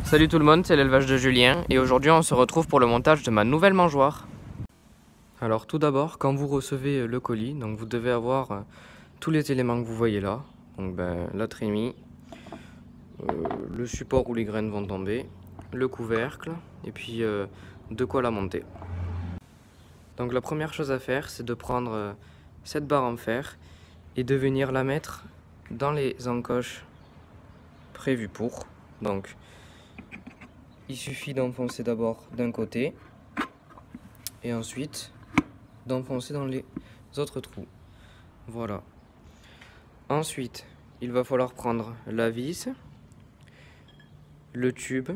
Salut tout le monde, c'est l'élevage de Julien et aujourd'hui on se retrouve pour le montage de ma nouvelle mangeoire. Alors tout d'abord, quand vous recevez le colis, donc vous devez avoir tous les éléments que vous voyez là. Donc la trémie, le support où les graines vont tomber, le couvercle et puis de quoi la monter. Donc la première chose à faire, c'est de prendre cette barre en fer et de venir la mettre dans les encoches prévues pour. Donc il suffit d'enfoncer d'abord d'un côté et ensuite d'enfoncer dans les autres trous. Voilà. Ensuite, il va falloir prendre la vis, le tube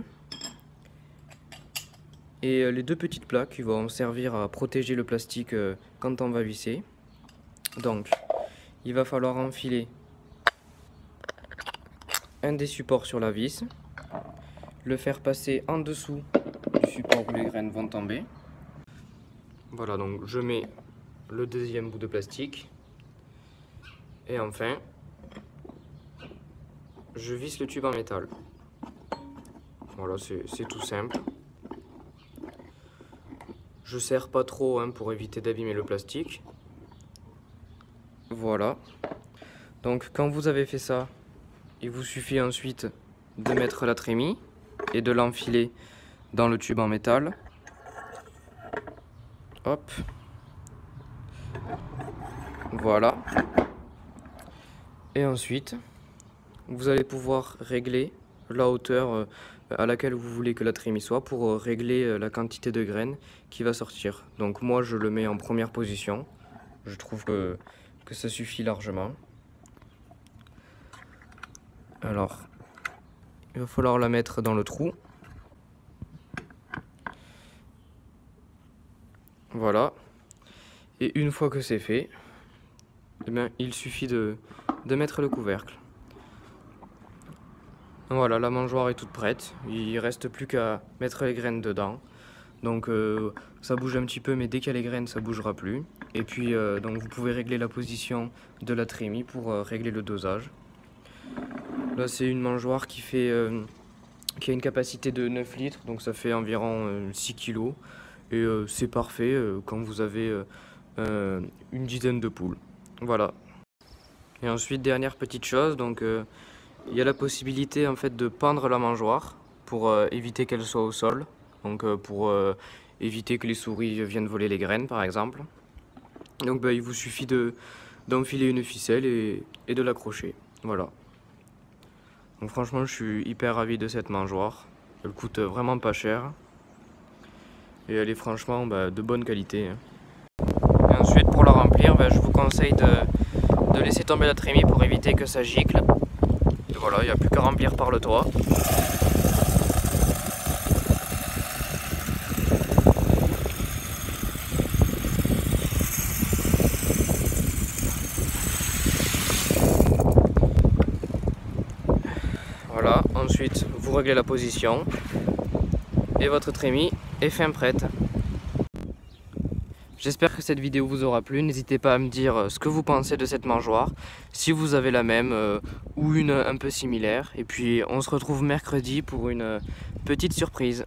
et les deux petites plaques qui vont servir à protéger le plastique quand on va visser. Donc, il va falloir enfiler un des supports sur la vis, le faire passer en dessous du support où les graines vont tomber. Voilà, donc je mets le deuxième bout de plastique et enfin je visse le tube en métal. Voilà, c'est tout simple. Je serre pas trop pour éviter d'abîmer le plastique. Voilà. Donc quand vous avez fait ça, il vous suffit ensuite de mettre la trémie et de l'enfiler dans le tube en métal. Hop. Voilà. Et ensuite, vous allez pouvoir régler la hauteur à laquelle vous voulez que la trémie soit pour régler la quantité de graines qui va sortir. Donc moi je le mets en première position. Je trouve que ça suffit largement. Alors, il va falloir la mettre dans le trou. Voilà. Et une fois que c'est fait, eh bien, il suffit de mettre le couvercle. Voilà, la mangeoire est toute prête. Il ne reste plus qu'à mettre les graines dedans. Donc ça bouge un petit peu, mais dès qu'il y a les graines, ça ne bougera plus. Et puis donc vous pouvez régler la position de la trémie pour régler le dosage. Là, c'est une mangeoire qui a une capacité de 9 litres, donc ça fait environ 6 kg. Et c'est parfait quand vous avez une dizaine de poules. Voilà. Et ensuite, dernière petite chose, donc il y a la possibilité en fait de pendre la mangeoire pour éviter qu'elle soit au sol. Donc pour éviter que les souris viennent voler les graines par exemple. Donc il vous suffit d'enfiler une ficelle et de l'accrocher. Voilà. Donc franchement je suis hyper ravi de cette mangeoire. Elle coûte vraiment pas cher. Et elle est franchement de bonne qualité. Et ensuite pour la remplir, je vous conseille de laisser tomber la trémie pour éviter que ça gicle. Et voilà, il n'y a plus qu'à remplir par le toit. Voilà, ensuite vous réglez la position et votre trémie est fin prête. J'espère que cette vidéo vous aura plu, n'hésitez pas à me dire ce que vous pensez de cette mangeoire, si vous avez la même ou une un peu similaire. Et puis on se retrouve mercredi pour une petite surprise.